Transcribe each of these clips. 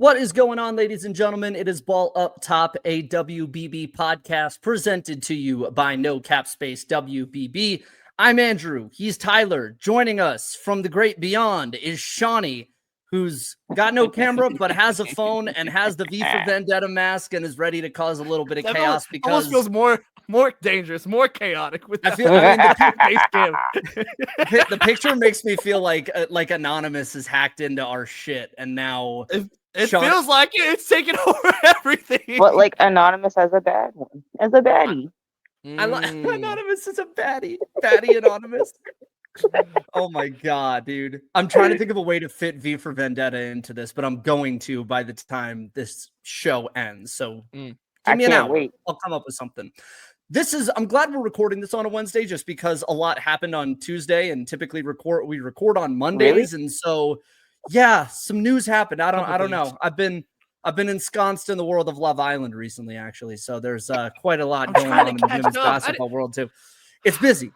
What is going on, ladies and gentlemen? It is Ball Up Top, a WBB podcast presented to you by No Cap Space WBB. I'm Andrew. He's Tyler. Joining us from the great beyond is Shawnee, who's got no camera but has a phone and has the V for Vendetta mask and is ready to cause a little bit of chaos because almost feels more dangerous, more chaotic with that. The picture makes me feel like Anonymous has hacked into our shit and now it feels like it's taking over everything. But like Anonymous as a bad one, as a baddie. I like Anonymous is a baddie Anonymous. Oh my god, dude. I'm trying to think of a way to fit V for Vendetta into this, but I'm going to by the time this show ends. So give me an hour. Wait. I'll come up with something. I'm glad we're recording this on a Wednesday just because a lot happened on Tuesday and typically we record on Mondays. Really? And so yeah, some news happened. I don't know. I've been ensconced in the world of Love Island recently, actually. So there's quite a lot going on in the women's basketball world too. It's busy.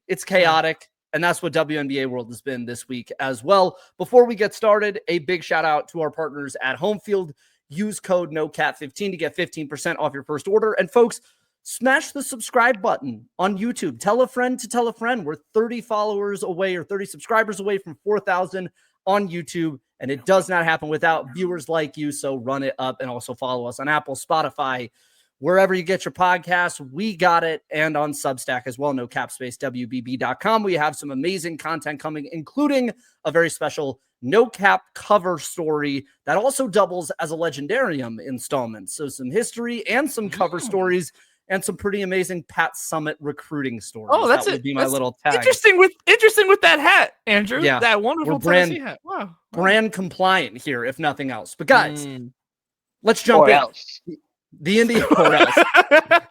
It's chaotic. And that's what WNBA world has been this week as well. Before we get started, a big shout out to our partners at Homefield. Use code NOCAT15 to get 15% off your first order. And folks, smash the subscribe button on YouTube. Tell a friend to tell a friend. We're 30 followers away or 30 subscribers away from 4,000 on YouTube. And it does not happen without viewers like you. So run it up and also follow us on Apple, Spotify, wherever you get your podcasts. We got it. And on Substack as well, NoCapSpaceWBB.com. We have some amazing content coming, including a very special No Cap cover story that also doubles as a Legendarium installment. So some history and some cover stories and some pretty amazing Pat Summit recruiting stories. Oh, that's that would be my little tag. Interesting with that hat, Andrew. Yeah. That wonderful Tennessee hat. Wow. Brand compliant here, if nothing else. But guys, let's jump in. Else. The Indian or else.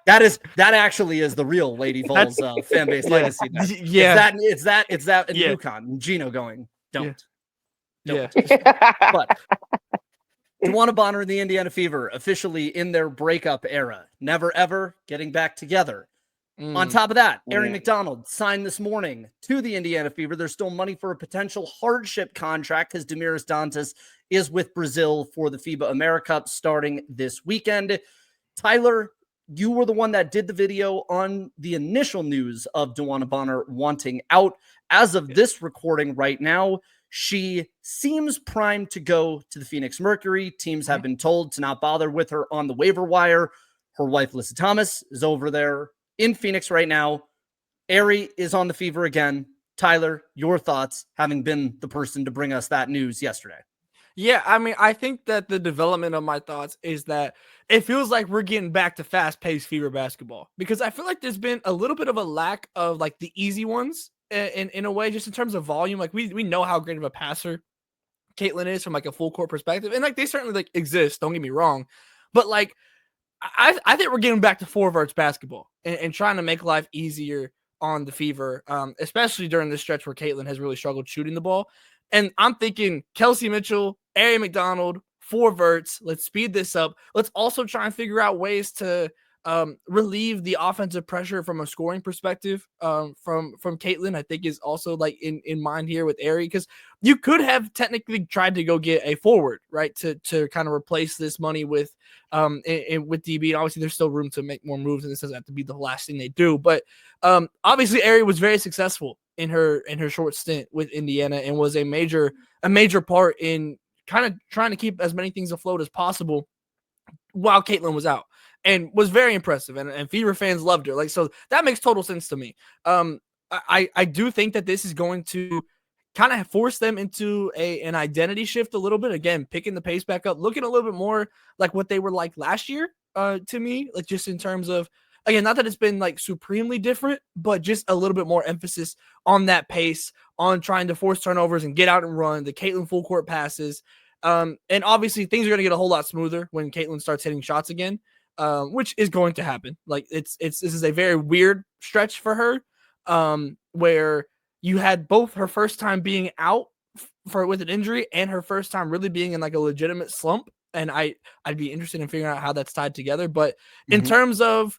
That actually is the real Lady Vols fan base legacy. Yeah. It's that in UConn. Gino going, don't. Yeah. But DeWanna Bonner and the Indiana Fever officially in their breakup era. Never ever getting back together. On top of that, Aaron McDonald signed this morning to the Indiana Fever. There's still money for a potential hardship contract because Demiris Dantas is with Brazil for the FIBA AmeriCup starting this weekend. Tyler, you were the one that did the video on the initial news of DeWanna Bonner wanting out. As of this recording right now, she seems primed to go to the Phoenix Mercury. Teams have been told to not bother with her on the waiver wire. Her wife, Lissa Thomas, is over there in Phoenix right now. Ari is on the Fever again. Tyler, your thoughts, having been the person to bring us that news yesterday. Yeah, I mean, I think that the development of my thoughts is that it feels like we're getting back to fast-paced Fever basketball because I feel like there's been a little bit of a lack of like the easy ones in a way, just in terms of volume. Like we know how great of a passer Caitlin is from like a full court perspective, and like they certainly like exist. Don't get me wrong, but like I think we're getting back to forwards basketball and trying to make life easier on the Fever, especially during this stretch where Caitlin has really struggled shooting the ball. And I'm thinking Kelsey Mitchell, Ari McDonald, forwards. Let's speed this up. Let's also try and figure out ways to relieve the offensive pressure from a scoring perspective from Caitlin. I think is also like in mind here with Ari, because you could have technically tried to go get a forward, right, to kind of replace this money with with DB. And obviously, there's still room to make more moves, and this doesn't have to be the last thing they do. But obviously, Ari was very successful in her short stint with Indiana and was a major part in kind of trying to keep as many things afloat as possible while Caitlin was out, and was very impressive. And Fever fans loved her. Like, so that makes total sense to me. I do think that this is going to kind of force them into an identity shift a little bit. Again, picking the pace back up, looking a little bit more like what they were like last year to me, like just in terms of, again, not that it's been like supremely different, but just a little bit more emphasis on that pace, on trying to force turnovers and get out and run, the Caitlin full court passes. And obviously things are going to get a whole lot smoother when Caitlin starts hitting shots again, which is going to happen. Like this is a very weird stretch for her, where you had both her first time being out with an injury and her first time really being in like a legitimate slump. And I'd be interested in figuring out how that's tied together. But in terms of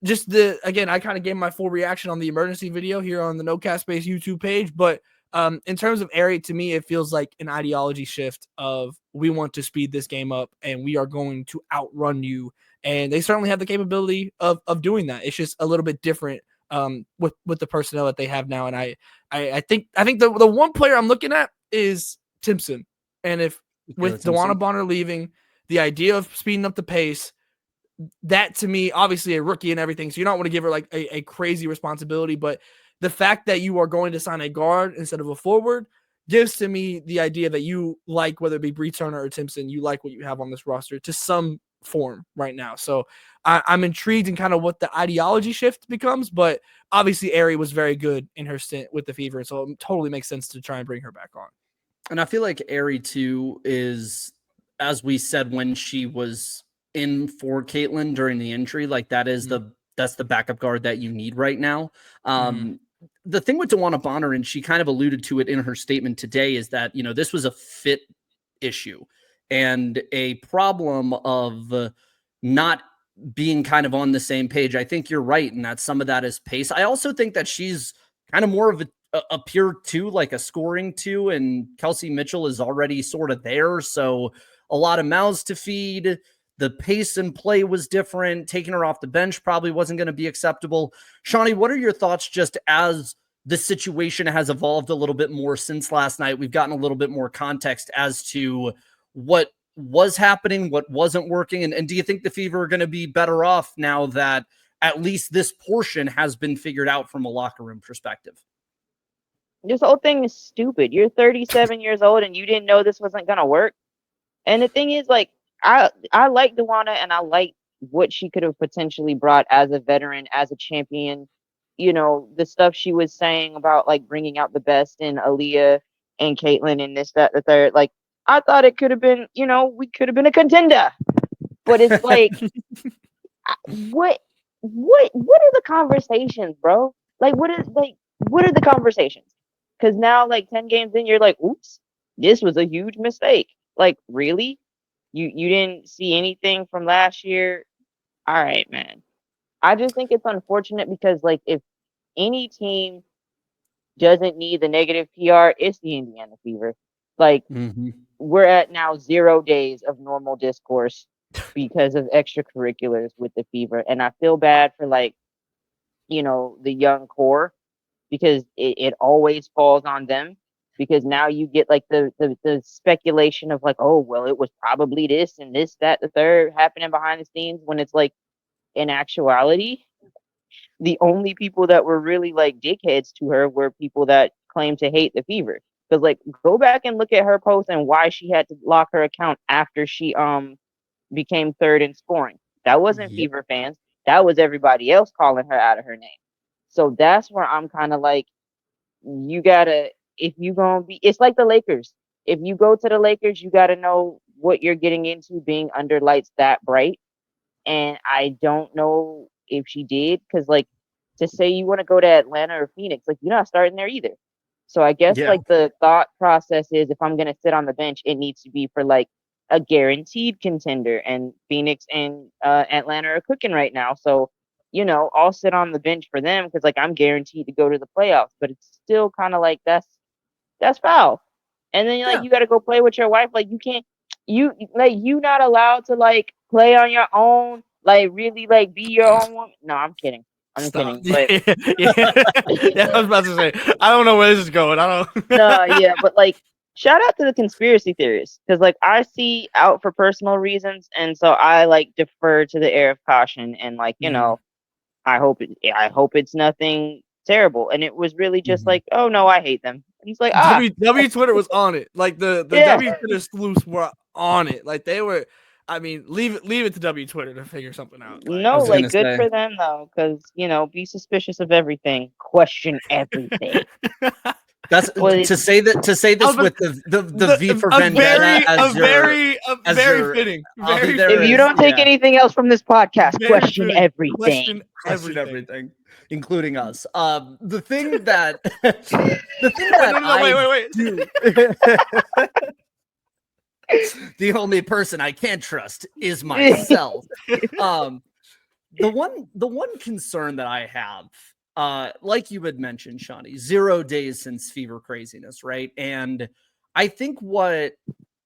just I kind of gave my full reaction on the emergency video here on the No Cap Space YouTube page, but In terms of Aerie, to me, it feels like an ideology shift of we want to speed this game up and we are going to outrun you. And they certainly have the capability of doing that. It's just a little bit different with the personnel that they have now. And I think the one player I'm looking at is Timpson. And if with DeWanna Bonner leaving, the idea of speeding up the pace, that to me, obviously a rookie and everything, so you don't want to give her like a crazy responsibility, but the fact that you are going to sign a guard instead of a forward gives to me the idea that you like, whether it be Bree Turner or Timpson, you like what you have on this roster to some form right now. So I'm intrigued in kind of what the ideology shift becomes, but obviously Aerie was very good in her stint with the Fever, so it totally makes sense to try and bring her back on. And I feel like Aerie too is, as we said when she was in for Caitlin during the injury, like that is that's the backup guard that you need right now. The thing with DeWanna Bonner, and she kind of alluded to it in her statement today, is that, you know, this was a fit issue and a problem of not being kind of on the same page. I think you're right, and that some of that is pace. I also think that she's kind of more of a pure two, like a scoring two, and Kelsey Mitchell is already sort of there. So a lot of mouths to feed. The pace and play was different. Taking her off the bench probably wasn't going to be acceptable. Shawnee, what are your thoughts just as the situation has evolved a little bit more since last night? We've gotten a little bit more context as to what was happening, what wasn't working. And do you think the Fever are going to be better off now that at least this portion has been figured out from a locker room perspective? This whole thing is stupid. You're 37 years old and you didn't know this wasn't going to work. And the thing is, like, I like DeWanna and I like what she could have potentially brought as a veteran, as a champion. You know, the stuff she was saying about like bringing out the best in Aliyah and Caitlin and this, that, the third. Like, I thought it could have been, you know, we could have been a contender. But it's like, what are the conversations, bro? Like, what are the conversations? Because now, like 10 games in, you're like, oops, this was a huge mistake. Like, really? You didn't see anything from last year? All right, man. I just think it's unfortunate because, like, if any team doesn't need the negative PR, it's the Indiana Fever. Like, we're at now 0 days of normal discourse because of extracurriculars with the Fever. And I feel bad for, like, you know, the young core because it always falls on them. Because now you get like the speculation of like, oh, well, it was probably this and this, that, the third happening behind the scenes, when it's like, in actuality, the only people that were really like dickheads to her were people that claim to hate the Fever. Because like, go back and look at her post and why she had to lock her account after she became third in scoring. That wasn't Fever fans. That was everybody else calling her out of her name. So that's where I'm kind of like, you gotta, if you gonna be, it's like the Lakers. If you go to the Lakers, you gotta know what you're getting into being under lights that bright. And I don't know if she did, because like, to say you want to go to Atlanta or Phoenix, like, you're not starting there either. So I guess like the thought process is, if I'm gonna sit on the bench, it needs to be for like a guaranteed contender, and Phoenix and Atlanta are cooking right now. So, you know, I'll sit on the bench for them because like I'm guaranteed to go to the playoffs. But it's still kind of like that's foul. And then like you got to go play with your wife. Like you not allowed to like play on your own. Like really like be your own woman. No, I'm kidding. I'm kidding. But yeah, I was about to say, I don't know where this is going. I don't. No, yeah, but like, shout out to the conspiracy theorists, because like I see out for personal reasons, and so I like defer to the air of caution, and like, you know, I hope it's nothing terrible. And it was really just like, oh no, I hate them. And he's like, W Twitter was on it. Like the W Twitter sleuths were on it. Like they were. I mean, leave it to W Twitter to figure something out. Like, no, like good for them though, because you know, be suspicious of everything, question everything. That's to say this with the V for Vendetta very fitting. If you don't take anything else from this podcast, question everything. Question everything, including us. The thing that wait. The only person I can't trust is myself. The one concern that I have like you had mentioned, Shawnee, 0 days since Fever craziness, right? And I think what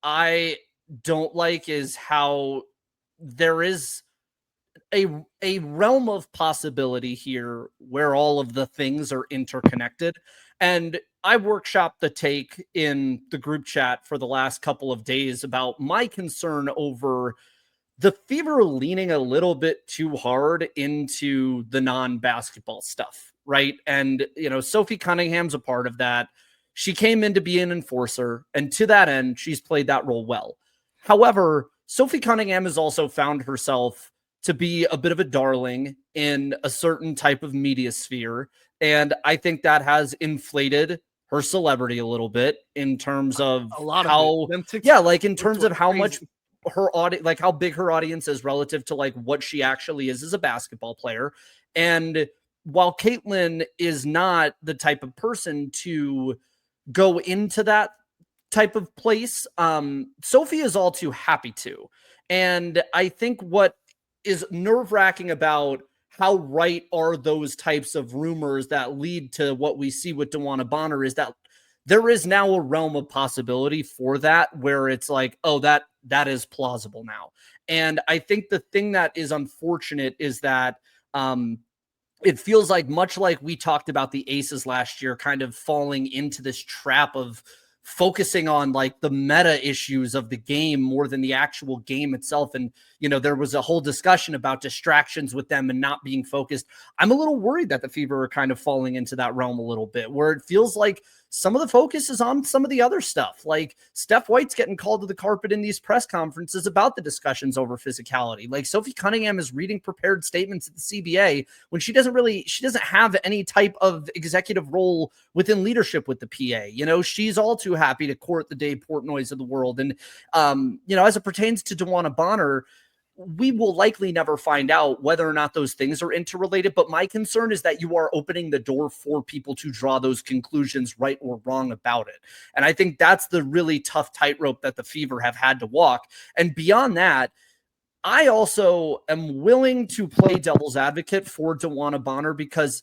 I don't like is how there is a realm of possibility here where all of the things are interconnected. And I workshopped the take in the group chat for the last couple of days about my concern over the Fever leaning a little bit too hard into the non-basketball stuff, right? And, Sophie Cunningham's a part of that. She came in to be an enforcer, and to that end, she's played that role well. However, Sophie Cunningham has also found herself to be a bit of a darling in a certain type of media sphere, and I think that has inflated her celebrity a little bit in terms of a lot how, of it. like in terms of how much her audience, like how big her audience is relative to like what she actually is as a basketball player. And while Caitlin is not the type of person to go into that type of place, Sophie is all too happy to. And I think what is nerve-wracking about how right are those types of rumors that lead to what we see with DeWanna Bonner is that there is now a realm of possibility for that where it's like, oh, that is plausible now. And I think the thing that is unfortunate is that it feels like, much like we talked about the Aces last year, kind of falling into this trap of focusing on like the meta issues of the game more than the actual game itself. And, there was a whole discussion about distractions with them and not being focused. I'm a little worried that the Fever are kind of falling into that realm a little bit, where it feels like some of the focus is on some of the other stuff. Like Steph White's getting called to the carpet in these press conferences about the discussions over physicality. Like Sophie Cunningham is reading prepared statements at the CBA when she doesn't have any type of executive role within leadership with the PA. She's all too happy to court the Dave Portnoys of the world. And, as it pertains to DeWanna Bonner, we will likely never find out whether or not those things are interrelated. But my concern is that you are opening the door for people to draw those conclusions, right or wrong, about it. And I think that's the really tough tightrope that the Fever have had to walk. And beyond that, I also am willing to play devil's advocate for DeWanna Bonner, because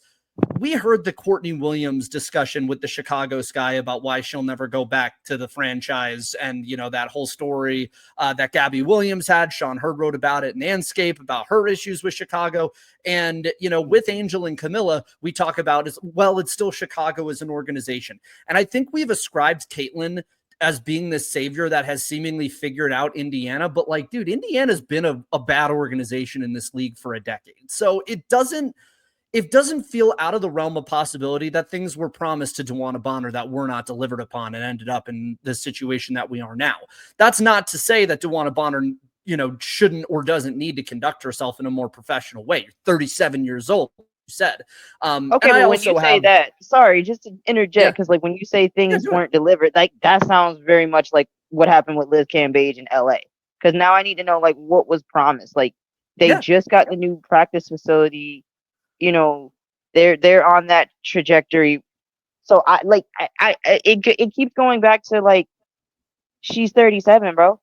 we heard the Courtney Williams discussion with the Chicago Sky about why she'll never go back to the franchise. And, that whole story that Gabby Williams had, Sean Hurd wrote about it in Anscape about her issues with Chicago. And, with Angel and Camilla, we talk about as well, it's still Chicago as an organization. And I think we've ascribed Caitlin as being the savior that has seemingly figured out Indiana. But like, dude, Indiana's been a bad organization in this league for a decade. So it doesn't feel out of the realm of possibility that things were promised to DeWanna Bonner that were not delivered upon and ended up in the situation that we are now. That's not to say that DeWanna Bonner, shouldn't or doesn't need to conduct herself in a more professional way. You're 37 years old, you said. Okay, but when you say that, sorry, just to interject, because like when you say things weren't delivered, like that sounds very much like what happened with Liz Cambage in LA. Because now I need to know like what was promised. Like they just got the new practice facility. They're on that trajectory. So it keeps going back to like, she's 37, bro.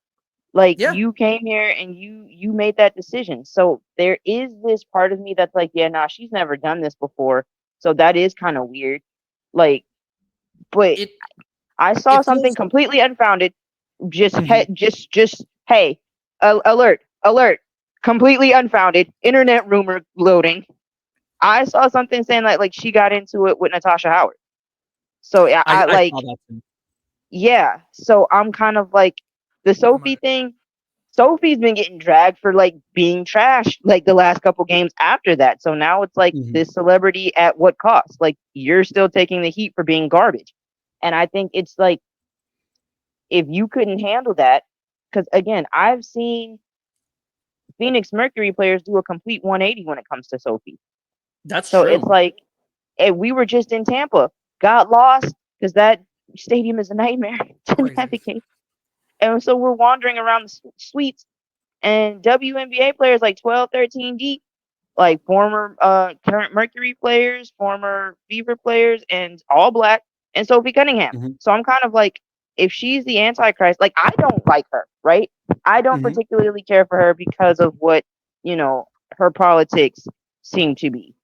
Like you came here and you made that decision. So there is this part of me that's like, she's never done this before. So that is kind of weird. Like, but I saw something completely unfounded. Hey, alert, completely unfounded. Internet rumor loading. I saw something saying like she got into it with Natasha Howard. So I saw that too. So I'm kind of like the Sophie thing. Sophie's been getting dragged for like being trash like the last couple games after that. So now it's like this celebrity at what cost? Like you're still taking the heat for being garbage. And I think it's like, if you couldn't handle that, because again, I've seen Phoenix Mercury players do a complete 180 when it comes to Sophie. That's true. It's like, hey, we were just in Tampa, got lost because that stadium is a nightmare to navigate. And so we're wandering around the suites, and WNBA players like 12, 13 deep, like former current Mercury players, former Fever players, and all black, and Sophie Cunningham. So I'm kind of like, if she's the Antichrist, like I don't like her, right? I don't particularly care for her because of what, her politics seem to be.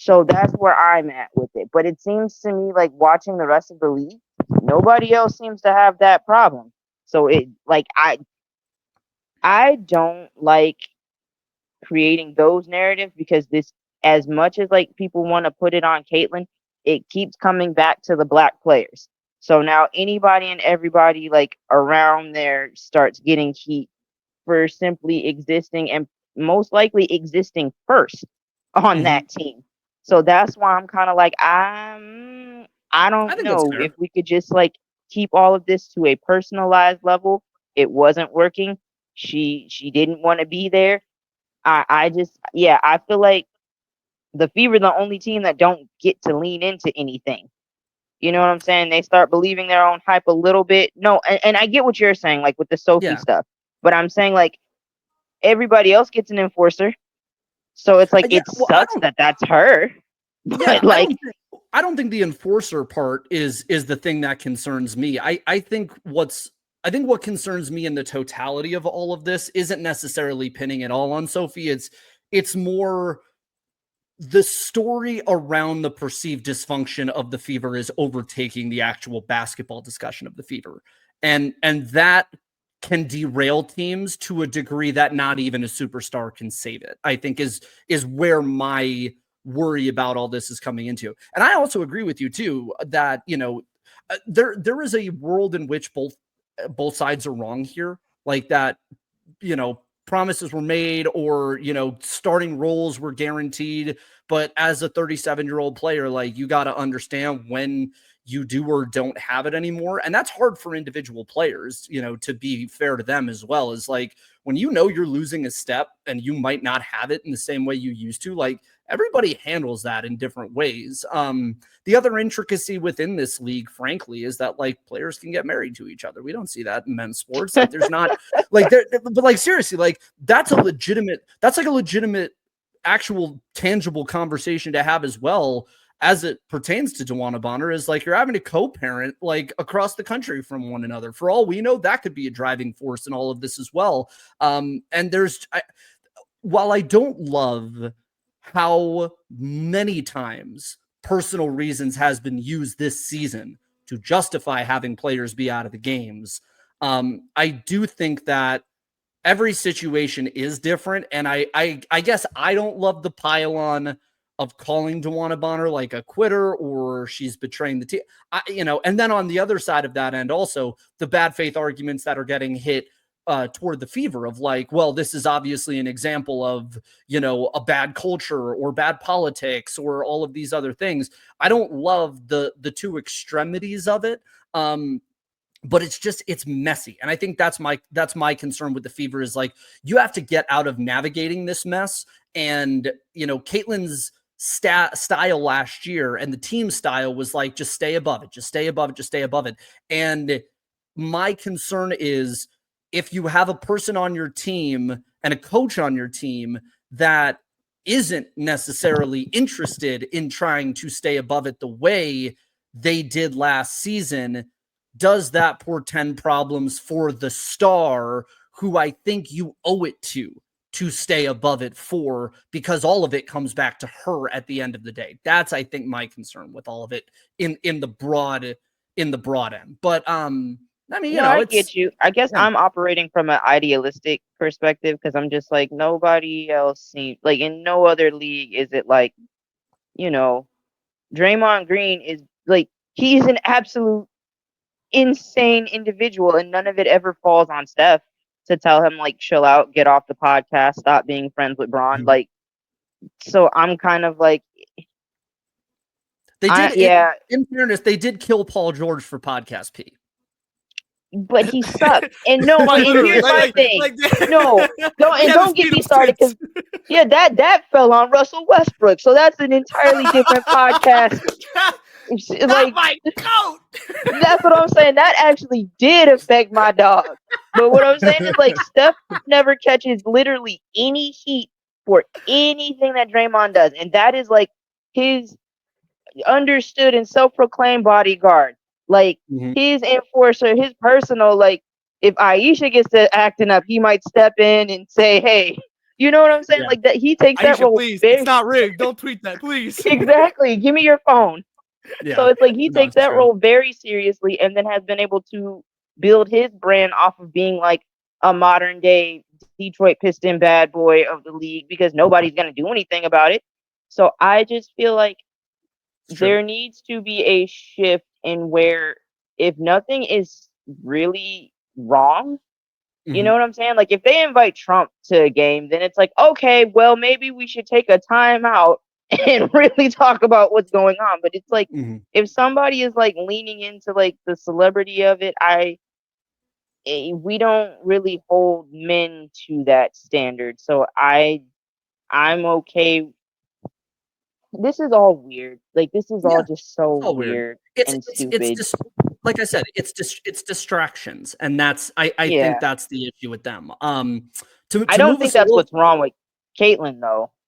So that's where I'm at with it. But it seems to me like watching the rest of the league, nobody else seems to have that problem. So it like I don't like creating those narratives because this, as much as like people want to put it on Caitlyn, it keeps coming back to the black players. So now anybody and everybody like around there starts getting heat for simply existing and most likely existing first on that team. So that's why I'm kind of like I don't think that's know fair. if we could just like keep all of this to a personalized level. It wasn't working. She didn't want to be there. I just I feel like the Fever the only team that don't get to lean into anything. You know what I'm saying? They start believing their own hype a little bit. No, and I get what you're saying, like with the Sophie Yeah. stuff. But I'm saying like everybody else gets an enforcer. So it's like Yeah, it sucks that that's her. But Yeah, like I don't think the enforcer part is the thing that concerns me. I think what concerns me in the totality of all of this isn't necessarily pinning it all on Sophie. It's more the story around the perceived dysfunction of the Fever is overtaking the actual basketball discussion of the Fever. And that can derail teams to a degree that not even a superstar can save it, I think is where my worry about all this is coming into. And I also agree with you too, that, there is a world in which both sides are wrong here. Like that, promises were made or, starting roles were guaranteed. But as a 37-year-old player, like you got to understand when you do or don't have it anymore. And that's hard for individual players, to be fair to them as well, is like when you're losing a step and you might not have it in the same way you used to, like everybody handles that in different ways. The other intricacy within this league, frankly, is that like players can get married to each other. We don't see that in men's sports. Like there's not like there, but like seriously, like that's like a legitimate actual tangible conversation to have as well as it pertains to DeWanna Bonner, is like you're having to co-parent like across the country from one another. For all we know, that could be a driving force in all of this as well. And while I don't love how many times personal reasons has been used this season to justify having players be out of the games, I do think that every situation is different. And I guess I don't love the pile-on of calling DeWanna Bonner like a quitter or she's betraying the team. And then on the other side of that end, also the bad faith arguments that are getting hit toward the Fever of like, well, this is obviously an example of, a bad culture or bad politics or all of these other things. I don't love the two extremities of it. But it's messy. And I think that's my concern with the Fever is like, you have to get out of navigating this mess. And, Caitlyn's style last year and the team style was like, just stay above it, just stay above it, just stay above it. And my concern is if you have a person on your team and a coach on your team that isn't necessarily interested in trying to stay above it the way they did last season, does that portend problems for the star who I think you owe it to stay above it for, because all of it comes back to her at the end of the day. That's, I think, my concern with all of it in the broad end. But I mean, I get you. I guess I'm operating from an idealistic perspective because I'm just like nobody else seems like in no other league is it like, Draymond Green is like he's an absolute insane individual and none of it ever falls on Steph to tell him like chill out, get off the podcast, stop being friends with Braun. Like, so I'm kind of like they did. In fairness, they did kill Paul George for Podcast P. But he sucked. And no, and here's my thing. Don't get me started because that fell on Russell Westbrook. So that's an entirely different podcast. Like my coat. That's what I'm saying. That actually did affect my dog. But what I'm saying is like Steph never catches literally any heat for anything that Draymond does. And that is like his understood and self-proclaimed bodyguard. Like his enforcer, his personal, like if Aisha gets to acting up, he might step in and say, hey, You know what I'm saying? Yeah. Like that he takes that Aisha, role please. very It's not rigged. Don't tweet that, please. exactly. Give me your phone. Yeah. So it's like he No, takes it's that true. role very seriously and then has been able to build his brand off of being like a modern day Detroit Piston bad boy of the league because nobody's going to do anything about it. So I just feel like It's true. there needs to be a shift in where if nothing is really wrong, you know Mhm. what I'm saying? Like if they invite Trump to a game, then it's like, okay, well, maybe we should take a time out and really talk about what's going on. But it's like Mhm. if somebody is like leaning into like the celebrity of it, we don't really hold men to that standard. So I'm okay. This is all weird. Like this is Yeah, all just so it's all weird. weird It's and it's stupid. just like I said, it's distractions, and that's I Yeah. think that's the issue with them. To I don't move think us a that's little. what's wrong with Caitlyn though.